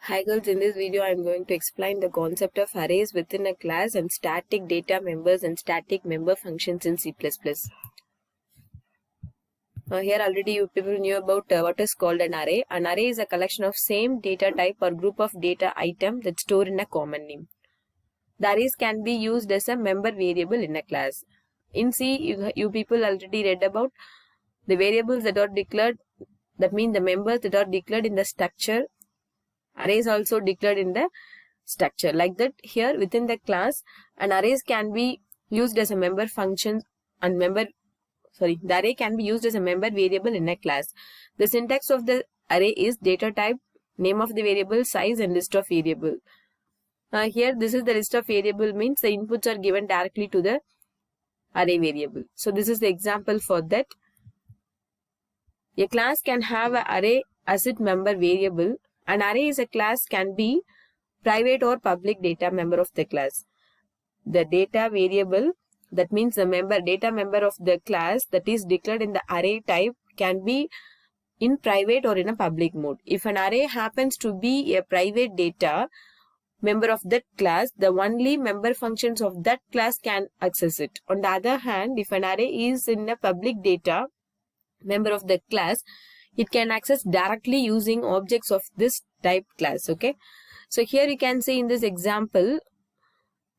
Hi girls, in this video I am going to explain the concept of arrays within a class and static data members and static member functions in C++. Here already you people knew about what is called an array. An array is a collection of same data type or group of data item that's stored in a common name. The arrays can be used as a member variable in a class. In C, you people already read about the variables that are declared, that means the members that are declared in the structure. Arrays also declared in the structure. Like that, here within the class, an arrays can be used as a member function and the array can be used as a member variable in a class. The syntax of the array is data type, name of the variable, size and list of variable. Here this is the list of variable, means the inputs are given directly to the array variable. So this is the example for that. A class can have an array as its member variable. An array is a class can be private or public data member of the class. The data variable, that means the data member of the class that is declared in the array type, can be in private or in a public mode. If an array happens to be a private data member of that class, the only member functions of that class can access it. On the other hand, if an array is in a public data member of the class, it can access directly using objects of this type class. Okay, so here you can see in this example,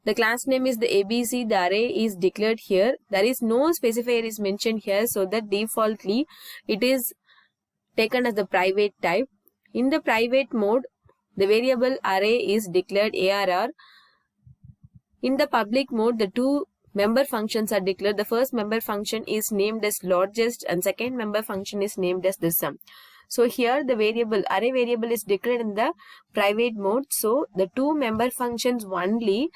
the class name is the ABC, the array is declared here. There is no specifier is mentioned here, so that defaultly it is taken as the private type. In the private mode, the variable array is declared ARR. In the public mode, the two member functions are declared. The first member function is named as largest and second member function is named as the sum. So here the array variable is declared in the private mode. So the two member functions only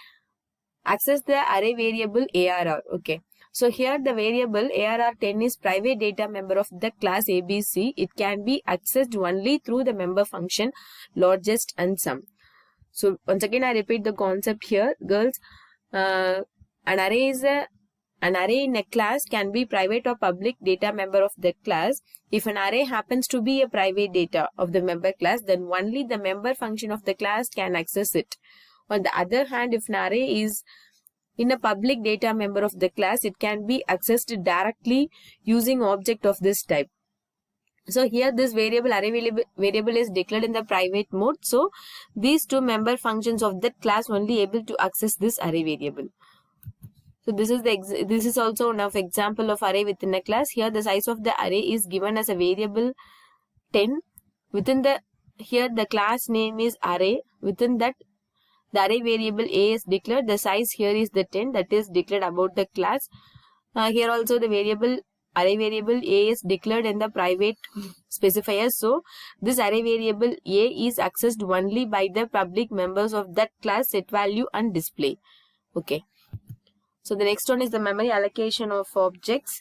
access the array variable ARR. Okay. So here the variable ARR10 is private data member of the class ABC. It can be accessed only through the member function largest and sum. So once again I repeat the concept here, girls. An array in a class can be private or public data member of the class. If an array happens to be a private data of the member class, then only the member function of the class can access it. On the other hand, if an array is in a public data member of the class, it can be accessed directly using object of this type. So here this array variable is declared in the private mode. So these two member functions of that class only able to access this array variable. So this is also one of example of array within a class. Here the size of the array is given as a variable 10. Here the class name is array. Within that, the array variable A is declared. The size here is the 10, that is declared about the class. Here also the array variable A is declared in the private specifier. So this array variable A is accessed only by the public members of that class, set value and display. Okay. So the next one is the memory allocation of objects.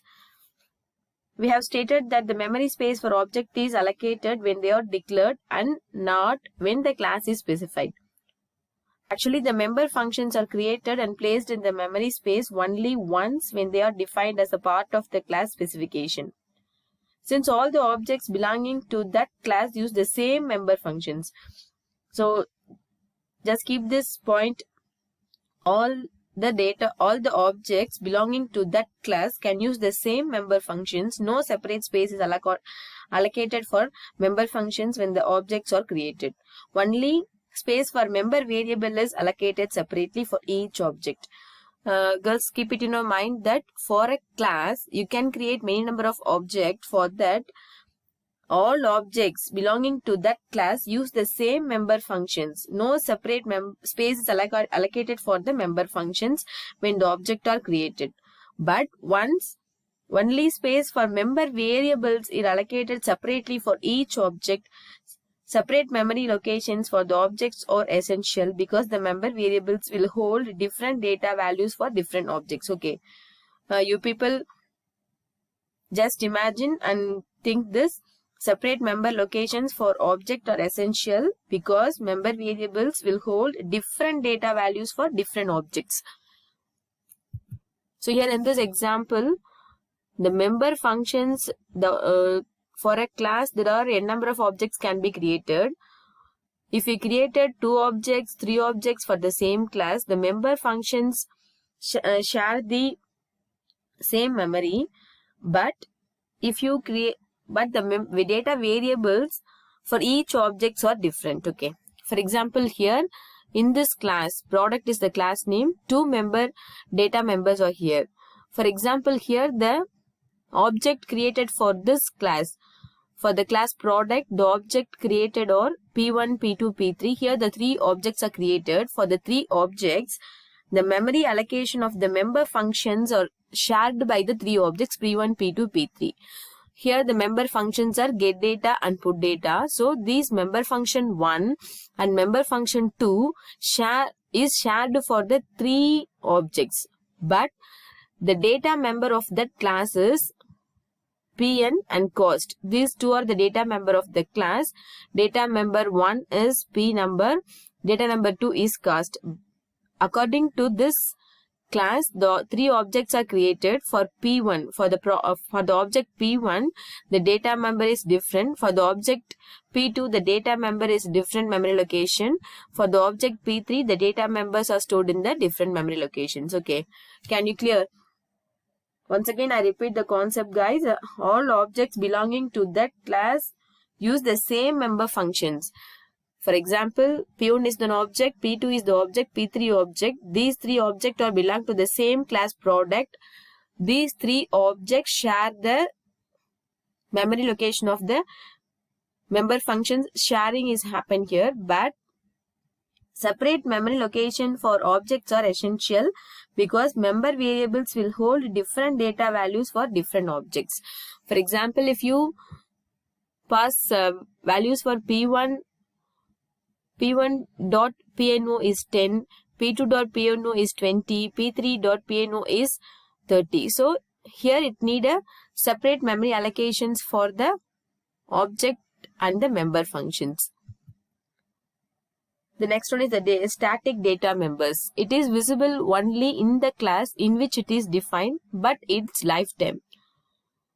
We have stated that the memory space for object is allocated when they are declared and not when the class is specified. Actually, the member functions are created and placed in the memory space only once when they are defined as a part of the class specification. Since all the objects belonging to that class use the same member functions. So just keep this point. All the objects belonging to that class can use the same member functions. No separate space is allocated for member functions when the objects are created. Only space for member variable is allocated separately for each object. Girls, keep it in your mind that for a class, you can create many number of objects. For that, all objects belonging to that class use the same member functions. No separate space is allocated for the member functions when the objects are created. But only space for member variables is allocated separately for each object. Separate memory locations for the objects are essential because the member variables will hold different data values for different objects. Okay. You people just imagine and think this. Separate member locations for object are essential because member variables will hold different data values for different objects. So here in this example, the member functions, for a class, there are n number of objects can be created. If we created 2 objects, 3 objects for the same class, the member functions share the same memory, but if you create, but the data variables for each objects are different. Okay. For example, here in this class, product is the class name, 2 data members are here. For example, here the object created for this class, for the class product, the object created are P1, P2, P3. Here the 3 objects are created. For the 3 objects, the memory allocation of the member functions are shared by the 3 objects P1, P2, P3. Here the member functions are get data and put data. So these member function 1 and member function 2 is shared for the 3 objects. But the data member of that class is PN and cost. These 2 are the data member of the class. Data member 1 is P number. Data number 2 is cost. According to this class, the 3 objects are created. For P1, for the object P1, the data member is different. For the object P2, the data member is different memory location. For the object P3, the data members are stored in the different memory locations. Okay, can you clear? Once again, I repeat the concept, guys. All objects belonging to that class use the same member functions. For example, P1 is the object, P2 is the object, P3 object. These 3 objects are belong to the same class product. These 3 objects share the memory location of the member functions. Sharing is happen here, but separate memory location for objects are essential because member variables will hold different data values for different objects. For example, if you pass values for P1 dot PNO is 10, P2 dot PNO is 20, P3 dot PNO is 30. So here it need a separate memory allocations for the object and the member functions. The next one is the static data members. It is visible only in the class in which it is defined, but its lifetime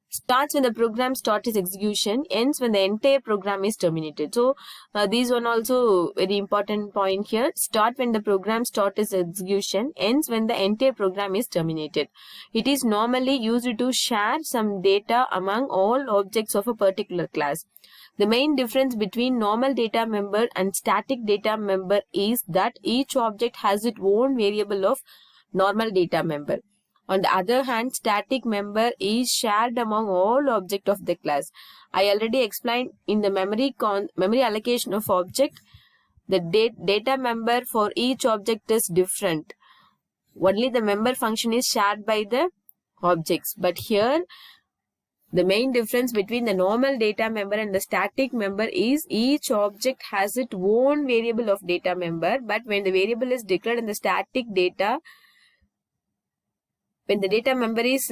starts when the program starts its execution, ends when the entire program is terminated. So this one also very important point here. Start when the program starts its execution, ends when the entire program is terminated. It is normally used to share some data among all objects of a particular class. The main difference between normal data member and static data member is that each object has its own variable of normal data member. On the other hand, static member is shared among all objects of the class. I already explained in the memory allocation of object, the data member for each object is different. Only the member function is shared by the objects. But here, the main difference between the normal data member and the static member is each object has its own variable of data member. But when the variable is declared in the static data, when the data member is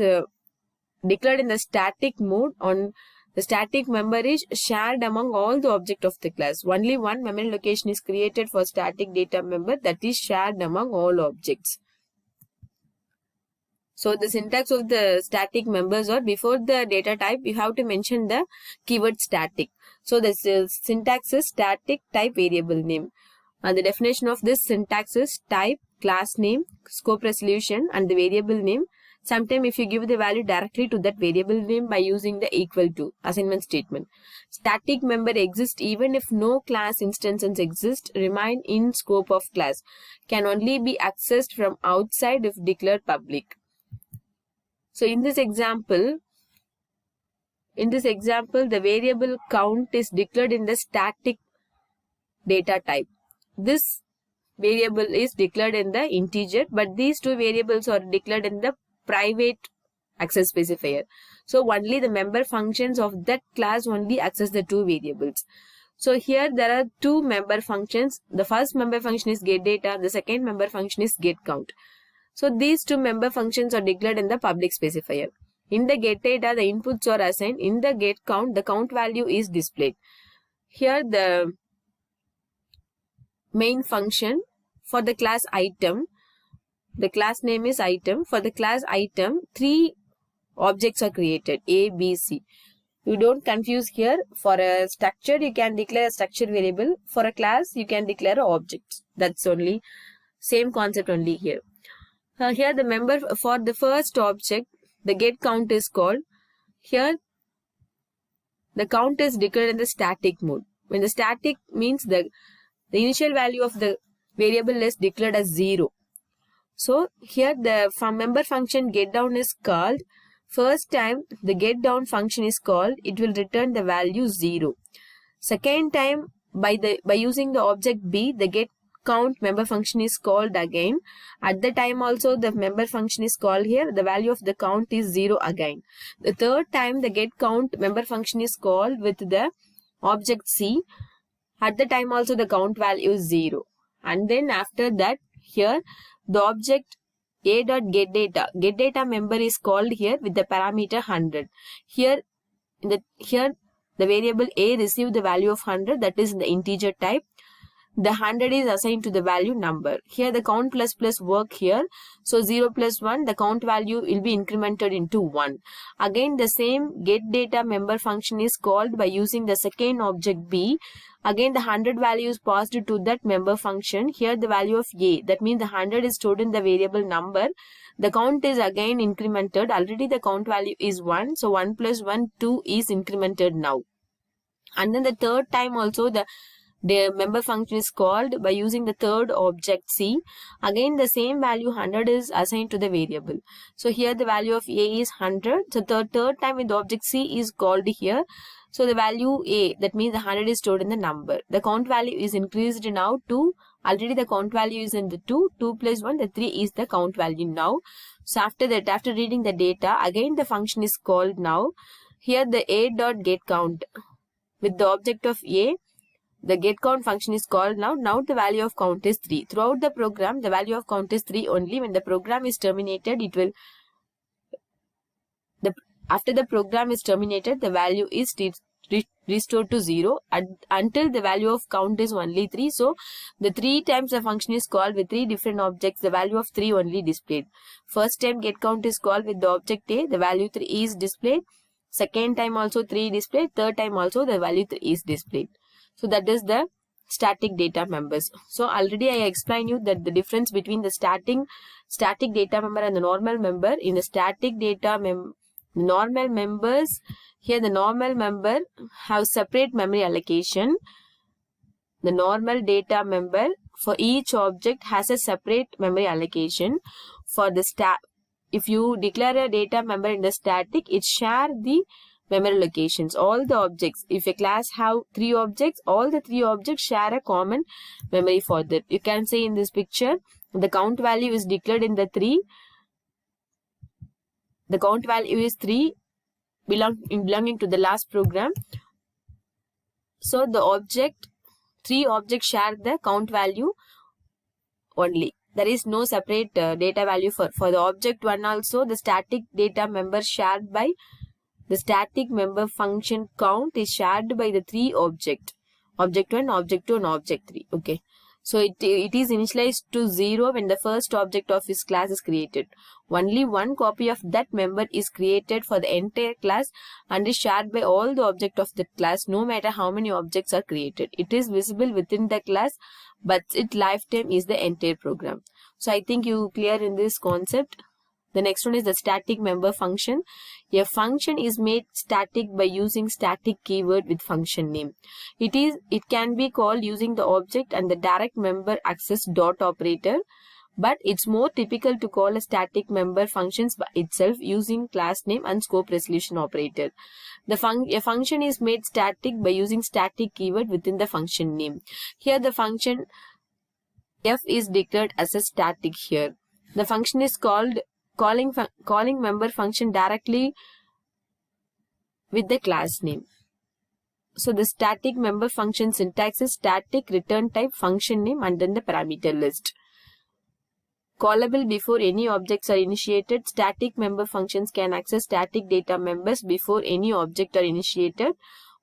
declared in the static mode, on the static member is shared among all the objects of the class. Only one memory location is created for static data member that is shared among all objects. So the syntax of the static members are before the data type, you have to mention the keyword static. So the syntax is static type variable name. And the definition of this syntax is type, class name, scope resolution and the variable name. Sometimes if you give the value directly to that variable name by using the equal to assignment statement. Static member exists even if no class instances exist, remain in scope of class. Can only be accessed from outside if declared public. So in this example, the variable count is declared in the static data type. This variable is declared in the integer, but these 2 variables are declared in the private access specifier. So only the member functions of that class only access the 2 variables. So here there are 2 member functions. The first member function is get data. The second member function is get count. So these 2 member functions are declared in the public specifier. In the get data, the inputs are assigned. In the get count, the count value is displayed. Here the main function for the class item, the class name is item. For the class item, 3 objects are created, A, B, C. You don't confuse here. For a structure, you can declare a structure variable. For a class, you can declare an object. That's only same concept only here. Here the member for the first object, the get count is called. Here the count is declared in the static mode. When the static means the initial value of the variable is declared as 0. So here the member function get down is called. First time the get down function is called, it will return the value 0. Second time by using the object b, the get count member function is called again. At the time also the member function is called here. The value of the count is 0 again. The third time the get count member function is called with the object c. At the time also the count value is 0. And then after that here the object a.getData member is called here with the parameter 100. Here the variable a receive the value of 100, that is the integer type. The 100 is assigned to the value number. Here the count plus work here. So 0 plus 1, the count value will be incremented into 1. Again the same getData member function is called by using the second object b. Again the 100 value is passed to that member function. Here the value of a, that means the 100 is stored in the variable number. The count is again incremented. Already the count value is 1. So 1 plus 1, 2 is incremented now. And then the third time also the member function is called by using the third object c. Again the same value 100 is assigned to the variable. So here the value of a is 100. So third time with the object c is called here. So the value a, that means the 100 is stored in the number. The count value is increased now to, already the count value is in the 2. 2 plus 1, the 3 is the count value now. So after that, after reading the data, again the function is called now. Here the a.getCount with the object of a. The getCount function is called now. Now the value of count is 3. Throughout the program, the value of count is 3 only. When the program is terminated, it will, after the program is terminated, the value is restored to 0 until the value of count is only 3. So the 3 times the function is called with 3 different objects, the value of 3 only displayed. First time getCount is called with the object a, the value 3 is displayed. Second time also 3 displayed. Third time also the value 3 is displayed. So that is the static data members. So already I explained you that the difference between the static data member and the normal member. In the static data normal members, here the normal member have separate memory allocation. The normal data member for each object has a separate memory allocation. For the if you declare a data member in the static, it share the memory locations. All the objects, if a class have 3 objects, all the 3 objects share a common memory for that. You can see in this picture, the count value is declared in the 3. The count value is 3 belonging to the last program. So the 3 objects share the count value only. There is no separate data value for the object 1 also. The static data member shared by the static member function count is shared by the 3 object 1, object 2 and object 3. Okay. So it is initialized to 0 when the first object of this class is created. Only one copy of that member is created for the entire class and is shared by all the objects of that class, no matter how many objects are created. It is visible within the class, but its lifetime is the entire program. So I think you clear in this concept. The next one is the static member function. A function is made static by using static keyword with function name. It can be called using the object and the direct member access dot operator, but it's more typical to call a static member functions by itself using class name and scope resolution operator. A function is made static by using static keyword within the function name. Here the function f is declared as a static here. The function is called calling member function directly with the class name. So the static member function syntax is static return type function name and then the parameter list. Callable before any objects are initiated. Static member functions can access static data members before any object are initiated.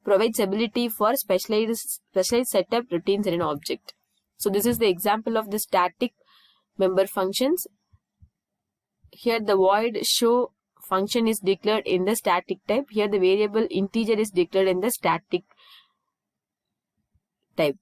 Provides ability for specialized setup routines in an object. So this is the example of the static member functions. Here the void show function is declared in the static type. Here the variable integer is declared in the static type.